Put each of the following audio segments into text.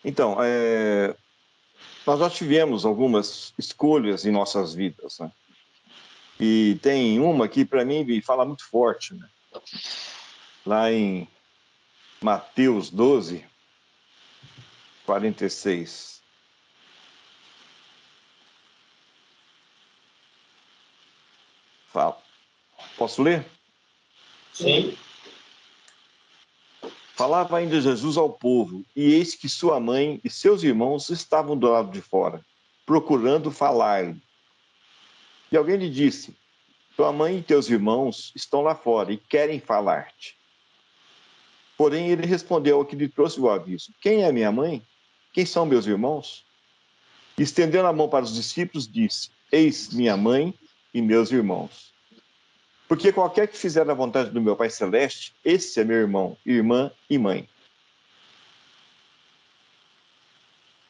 Então, nós já tivemos algumas escolhas em nossas vidas, né? E tem uma que, para mim, me fala muito forte, né? Lá em Mateus 12, 46. Fala. Posso ler? Sim. Falava ainda Jesus ao povo, e eis que sua mãe e seus irmãos estavam do lado de fora, procurando falar-lhe. E alguém lhe disse: tua mãe e teus irmãos estão lá fora e querem falar-te. Porém, ele respondeu ao que lhe trouxe o aviso: quem é minha mãe? Quem são meus irmãos? E estendendo a mão para os discípulos, disse: eis minha mãe e meus irmãos. Porque qualquer que fizer a vontade do meu Pai Celeste, esse é meu irmão, irmã e mãe.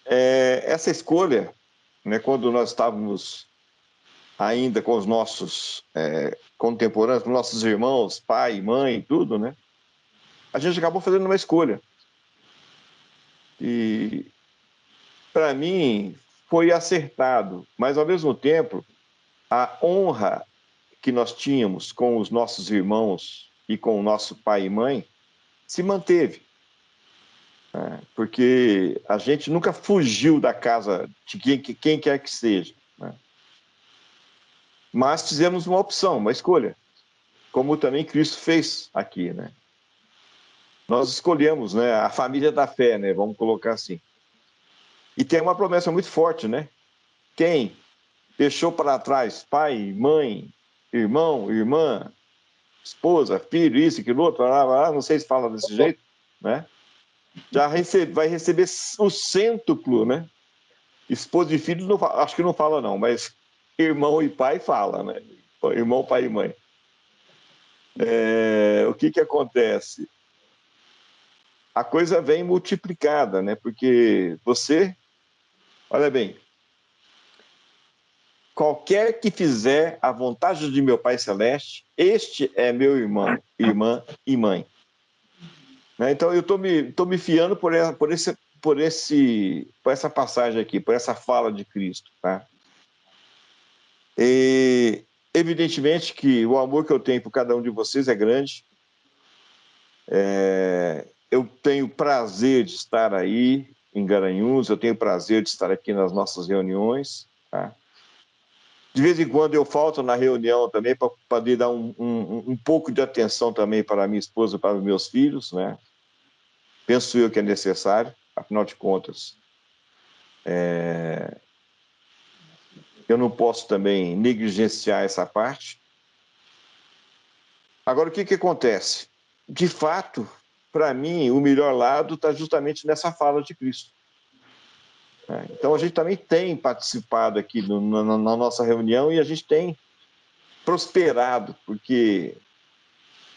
Essa escolha, né, quando nós estávamos ainda com os nossos contemporâneos, com nossos irmãos, pai, mãe, tudo, né? A gente acabou fazendo uma escolha. E, para mim, foi acertado, mas, ao mesmo tempo, a honra que nós tínhamos com os nossos irmãos e com o nosso pai e mãe se manteve. Né? Porque a gente nunca fugiu da casa de quem quer que seja. Né? Mas fizemos uma opção, uma escolha, como também Cristo fez aqui, né? Nós escolhemos, né, a família da fé, né, vamos colocar assim. E tem uma promessa muito forte, né? Quem deixou para trás pai, mãe, irmão, irmã, esposa, filho, isso, aquilo, outro, não sei se fala desse jeito, né? Vai receber o cêntuplo, né? Esposa e filhos, não, acho que não fala não, mas irmão e pai fala, né? Irmão, pai e mãe. O que acontece? A coisa vem multiplicada, né? Porque você, olha bem, qualquer que fizer a vontade de meu Pai Celeste, este é meu irmão, irmã e mãe. Né? Então eu estou me fiando por essa passagem aqui, por essa fala de Cristo. Tá? E, evidentemente que o amor que eu tenho por cada um de vocês é grande. Eu tenho prazer de estar aí em Garanhuns, eu tenho prazer de estar aqui nas nossas reuniões. Tá? De vez em quando eu falto na reunião também para poder dar um pouco de atenção também para a minha esposa e para os meus filhos, né? Penso eu que é necessário, afinal de contas. Eu não posso também negligenciar essa parte. Agora, o que acontece? De fato, para mim, o melhor lado está justamente nessa fala de Cristo. Então, a gente também tem participado aqui na nossa reunião e a gente tem prosperado, porque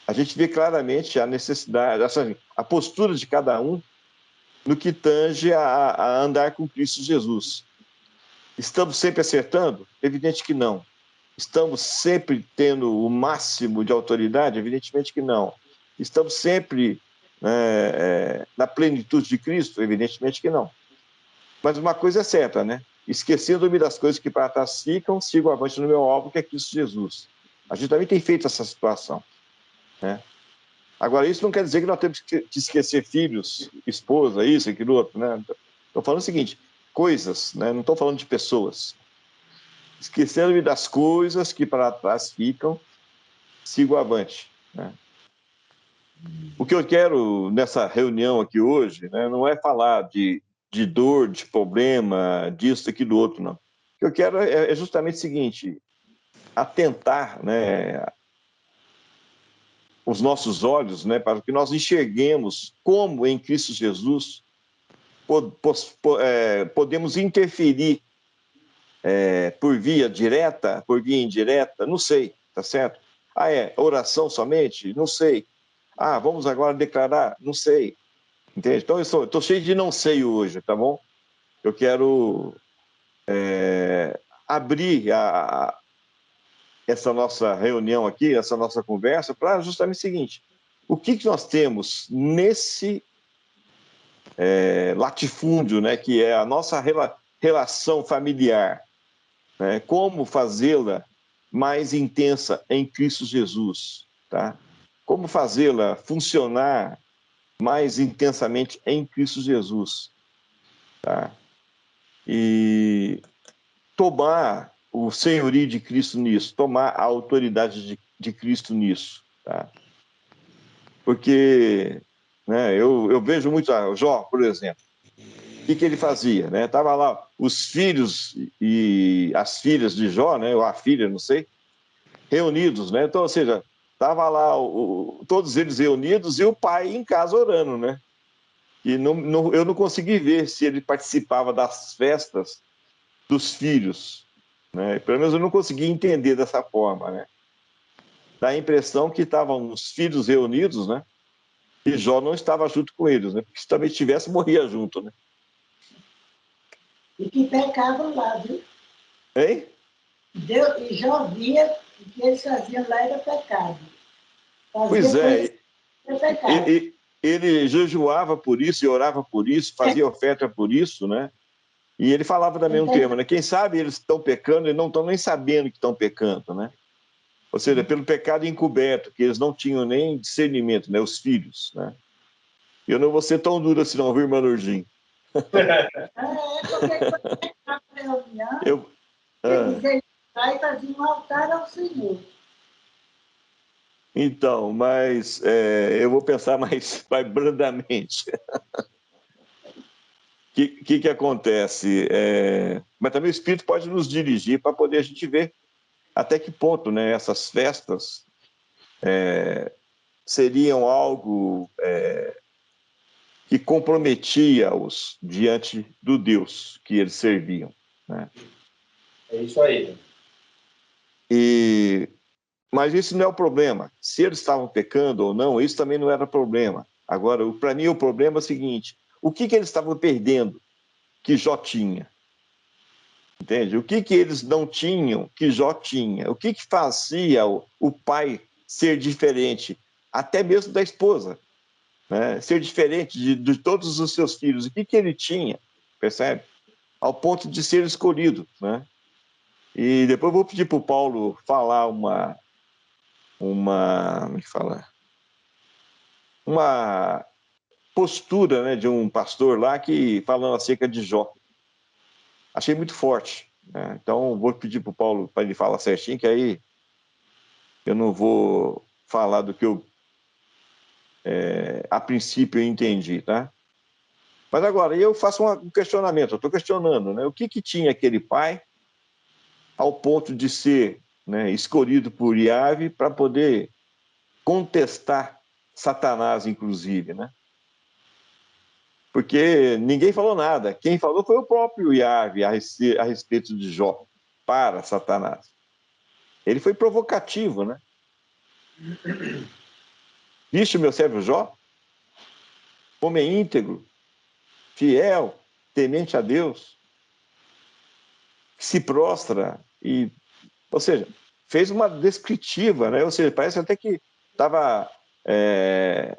a gente vê claramente a necessidade, a postura de cada um no que tange a andar com Cristo Jesus. Estamos sempre acertando? Evidente que não. Estamos sempre tendo o máximo de autoridade? Evidentemente que não. Estamos sempre na plenitude de Cristo? Evidentemente que não. Mas uma coisa é certa, né? Esquecendo-me das coisas que para trás ficam, sigo avante no meu alvo, que é Cristo Jesus. A gente também tem feito essa situação, né? Agora, isso não quer dizer que nós temos que esquecer filhos, esposa, isso, aquilo, outro, né? Estou falando o seguinte, coisas, né? Não estou falando de pessoas. Esquecendo-me das coisas que para trás ficam, sigo avante, né? O que eu quero nessa reunião aqui hoje, né, não é falar de dor, de problema, disso, aquilo, do outro, não. O que eu quero é justamente o seguinte, atentar, né, os nossos olhos, né, para que nós enxerguemos como em Cristo Jesus podemos interferir por via direta, por via indireta, não sei, tá certo? Oração somente? Não sei. Vamos agora declarar? Não sei. Entende? Então, eu estou cheio de não sei hoje, tá bom? Eu quero abrir essa nossa reunião aqui, essa nossa conversa, para justamente o seguinte: o que nós temos latifúndio, né, que é a nossa relação familiar, né, como fazê-la mais intensa em Cristo Jesus, tá? Como fazê-la funcionar mais intensamente em Cristo Jesus, tá? E tomar o senhorio de Cristo nisso, tomar a autoridade de Cristo nisso, tá? Porque, né, eu vejo muito Jó, por exemplo. O que ele fazia, né? Tava lá os filhos e as filhas de Jó, né? Ou a filha, não sei, reunidos, né? Então, ou seja, tava lá todos eles reunidos e o pai em casa orando, né? E eu não consegui ver se ele participava das festas dos filhos, né? Pelo menos eu não consegui entender dessa forma, né? Dá a impressão que estavam os filhos reunidos, né? E Jó não estava junto com eles, né? Porque se também tivesse, morria junto, né? E que pecavam lá, viu? Hein? E Jó via que o que eles faziam lá era pecado. Pois é, Era pecado. ele jejuava por isso e orava por isso, fazia oferta por isso, né? E ele falava também um termo, né? Quem sabe eles estão pecando e não estão nem sabendo que estão pecando, né? Ou seja, pelo pecado encoberto, que eles não tinham nem discernimento, né? Os filhos, né? Eu não vou ser tão duro assim não, viu, irmã Nurdinho? Porque na reunião, eles lá e faziam um altar ao Senhor. Então, mas eu vou pensar mais brandamente. O que acontece? Mas também o Espírito pode nos dirigir para poder a gente ver até que ponto, né, essas festas seriam algo que comprometia-os diante do Deus que eles serviam, né? É isso aí. Mas isso não é o problema. Se eles estavam pecando ou não, isso também não era problema. Agora, para mim, o problema é o seguinte: o que eles estavam perdendo que Jó tinha? Entende? O que eles não tinham que Jó tinha? O que fazia o pai ser diferente, até mesmo da esposa, né? Ser diferente de todos os seus filhos? O que ele tinha, percebe? Ao ponto de ser escolhido, né? E depois eu vou pedir para o Paulo falar como é que fala? Uma postura, né, de um pastor lá que falando acerca de Jó. Achei muito forte, né? Então vou pedir para o Paulo para ele falar certinho, que aí eu não vou falar do que eu a princípio eu entendi, tá? Mas agora eu faço um questionamento, eu estou questionando, né? O que tinha aquele pai ao ponto de ser, né, escolhido por Iave para poder contestar Satanás, inclusive, né? Porque ninguém falou nada. Quem falou foi o próprio Iave a respeito de Jó para Satanás. Ele foi provocativo, né? Viste o meu servo Jó? Homem íntegro, fiel, temente a Deus, que se prostra e, ou seja, fez uma descritiva, né? Ou seja, parece até que estava é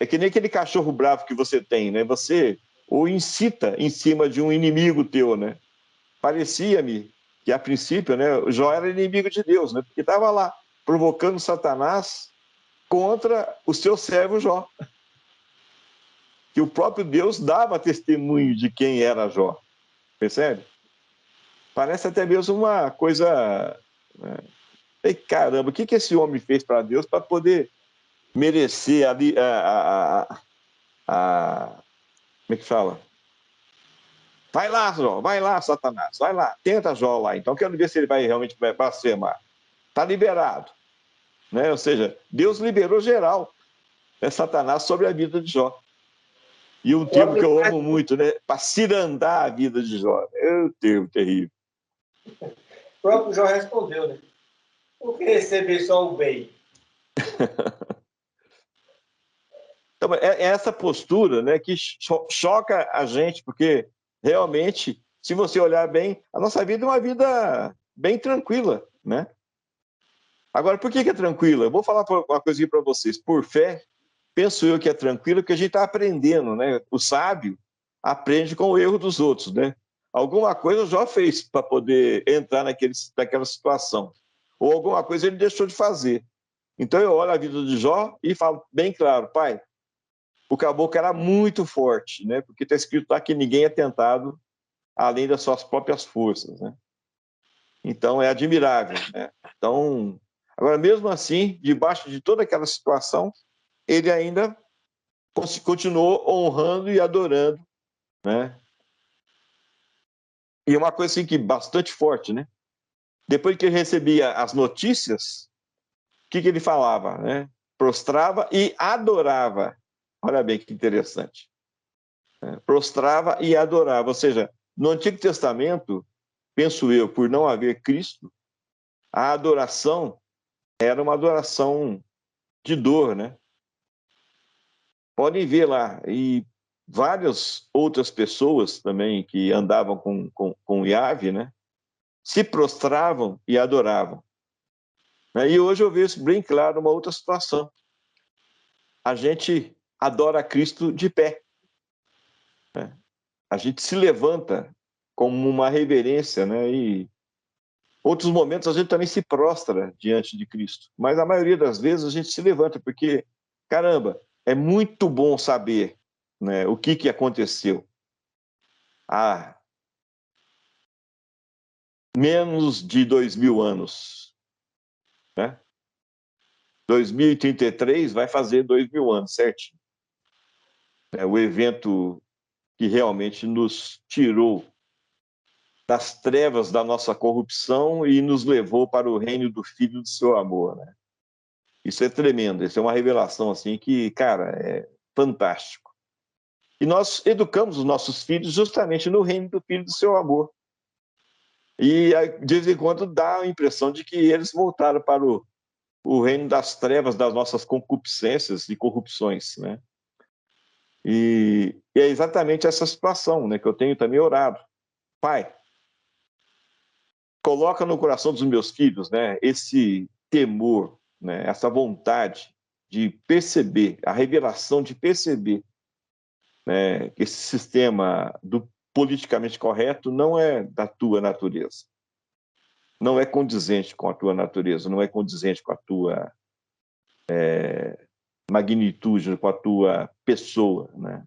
que nem aquele cachorro bravo que você tem, né? Você o incita em cima de um inimigo teu, né? Parecia-me que, a princípio, né, Jó era inimigo de Deus, né? Porque estava lá provocando Satanás contra o seu servo Jó. Que o próprio Deus dava testemunho de quem era Jó. Percebe? Parece até mesmo uma coisa... Né? Ei, caramba, o que esse homem fez para Deus para poder merecer ali como é que fala? Vai lá, Jó, vai lá, Satanás, vai lá, tenta Jó lá. Então, quero ver se ele vai realmente blasfemar. Está liberado. Né? Ou seja, Deus liberou geral, né, Satanás sobre a vida de Jó. E um termo que eu amo muito, né? Para cirandar a vida de Jó. É um termo terrível. O próprio Jó respondeu, né? Por que receber só o bem? Então, é essa postura, né, que choca a gente, porque realmente, se você olhar bem, a nossa vida é uma vida bem tranquila, né? Agora, por que é tranquila? Eu vou falar uma coisa aqui para vocês. Por fé, penso eu que é tranquilo, porque a gente está aprendendo, né? O sábio aprende com o erro dos outros, né? Alguma coisa o Jó fez para poder entrar naquela situação. Ou alguma coisa ele deixou de fazer. Então eu olho a vida de Jó e falo bem claro, pai, o caboclo era muito forte, né? Porque está escrito lá que ninguém é tentado além das suas próprias forças, né? Então é admirável, né? Então, agora mesmo assim, debaixo de toda aquela situação, ele ainda continuou honrando e adorando, né? E uma coisa assim que bastante forte, né? Depois que ele recebia as notícias, o que ele falava, né? Prostrava e adorava. Olha bem que interessante. Prostrava e adorava. Ou seja, no Antigo Testamento, penso eu, por não haver Cristo, a adoração era uma adoração de dor, né? Podem ver lá. E várias outras pessoas também que andavam com Yahvé, né? Se prostravam e adoravam. E hoje eu vejo bem claro uma outra situação. A gente adora Cristo de pé. Né? A gente se levanta como uma reverência, né? E outros momentos a gente também se prostra diante de Cristo. Mas a maioria das vezes a gente se levanta, porque, caramba, é muito bom saber, né, o que aconteceu há menos de 2000 anos. Né? 2033 vai fazer 2000 anos, certinho. É o evento que realmente nos tirou das trevas da nossa corrupção e nos levou para o reino do Filho do seu amor, né? Isso é tremendo, isso é uma revelação assim que, cara, é fantástico. E nós educamos os nossos filhos justamente no reino do Filho do seu amor. E de vez em quando dá a impressão de que eles voltaram para o reino das trevas, das nossas concupiscências e corrupções, né? E é exatamente essa situação, né, que eu tenho também orado. Pai, coloca no coração dos meus filhos, né, esse temor, né, essa vontade de perceber, a revelação de perceber, né, que esse sistema do politicamente correto não é da tua natureza. Não é condizente com a tua natureza, não é condizente com a tua magnitude, com a tua pessoa, né?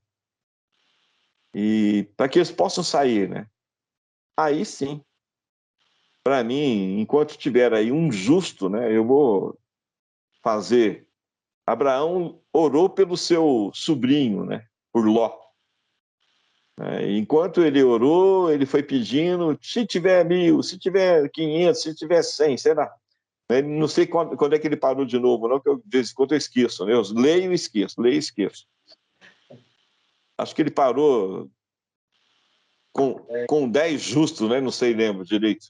E para que eles possam sair, né? Aí sim, para mim, enquanto tiver aí um justo, né, eu vou fazer. Abraão orou pelo seu sobrinho, né, por Ló. Enquanto ele orou, ele foi pedindo, se tiver 1000, se tiver 500, se tiver 100, sei lá. Não sei quando é que ele parou de novo, não, que eu, de vez em quando eu esqueço, né? Eu leio e esqueço, leio e esqueço. Acho que ele parou com 10 justos, né? Não sei, lembro direito.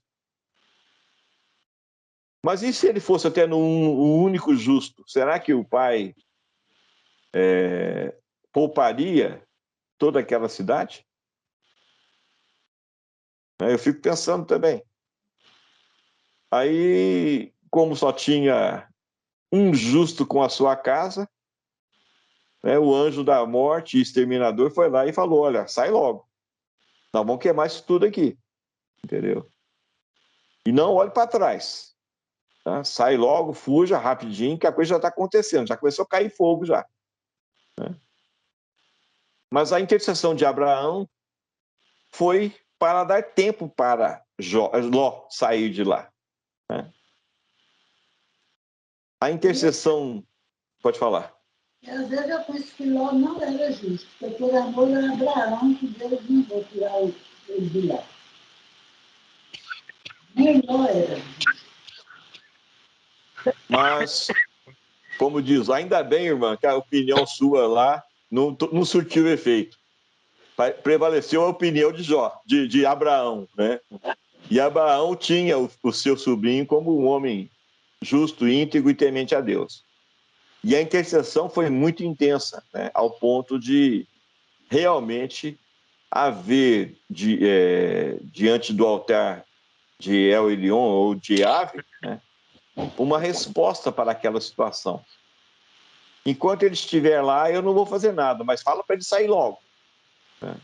Mas e se ele fosse até um único justo? Será que o pai pouparia toda aquela cidade? Eu fico pensando também. Aí, como só tinha um justo com a sua casa, né, o anjo da morte, exterminador, foi lá e falou, olha, sai logo. Nós vamos queimar isso tudo aqui. Entendeu? E não olhe para trás. Tá? Sai logo, fuja rapidinho, que a coisa já está acontecendo. Já começou a cair fogo já. Né? Mas a intercessão de Abraão foi para dar tempo para Ló sair de lá. Né? A intercessão... Pode falar. Às vezes eu penso que Ló não era justo, foi por amor a Abraão que Deus não vai tirar ele de lá. Nem Ló era justo. Mas, como diz, ainda bem, irmã, que a opinião sua lá não surtiu efeito. Prevaleceu a opinião de Abraão, né? E Abraão tinha o seu sobrinho como um homem justo, íntegro e temente a Deus. E a intercessão foi muito intensa, né? Ao ponto de realmente haver diante do altar de El Elyon ou de Yahvé, né, uma resposta para aquela situação. enquanto ele estiver lá, eu não vou fazer nada, mas fala para ele sair logo. Né?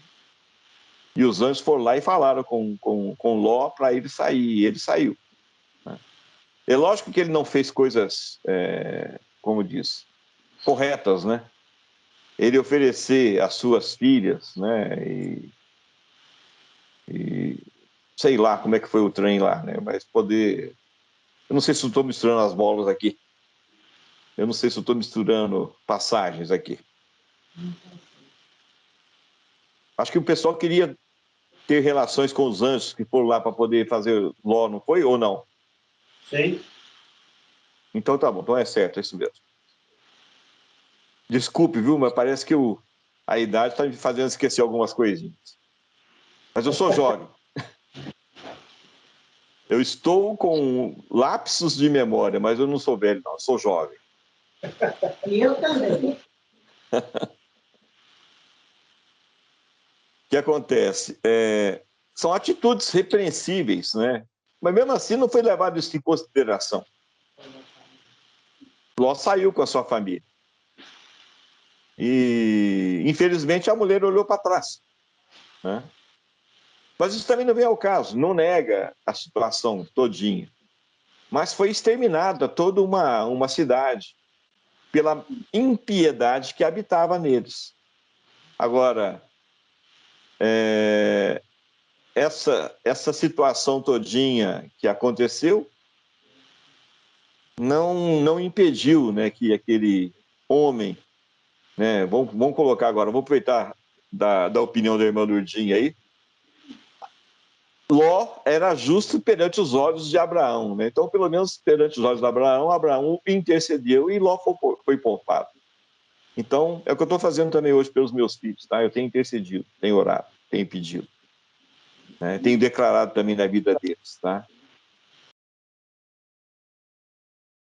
E os anjos foram lá e falaram com Ló para ele sair, e ele saiu. Né? É lógico que ele não fez coisas, como diz, corretas, né? Ele oferecer as suas filhas, né? E sei lá como é que foi o trem lá, né? Mas poder... Eu não sei se eu estou misturando as bolas aqui. Eu não sei se eu estou misturando passagens aqui. Acho que o pessoal queria ter relações com os anjos que foram lá para poder fazer Ló, não foi? Ou não? Sim. Então tá bom, então é certo, é isso mesmo. Desculpe, viu, mas parece que a idade está me fazendo esquecer algumas coisinhas. Mas eu sou jovem. Eu estou com lapsos de memória, mas eu não sou velho, não, eu sou jovem. E eu também. O que acontece? São atitudes repreensíveis, né? Mas mesmo assim não foi levado isso em consideração. Ló saiu com a sua família. E, infelizmente, a mulher olhou para trás. Né? Mas isso também não vem ao caso, não nega a situação todinha. Mas foi exterminada toda uma cidade pela impiedade que habitava neles. Agora, essa situação todinha que aconteceu não impediu, né, que aquele homem, né, vamos colocar agora, vou aproveitar da opinião da irmã Lourdinha aí, Ló era justo perante os olhos de Abraão, né? Então, pelo menos perante os olhos de Abraão, Abraão intercedeu e Ló foi poupado. Então, é o que eu estou fazendo também hoje pelos meus filhos, tá? Eu tenho intercedido, tenho orado, tenho pedido, né? Tenho declarado também na vida deles, tá?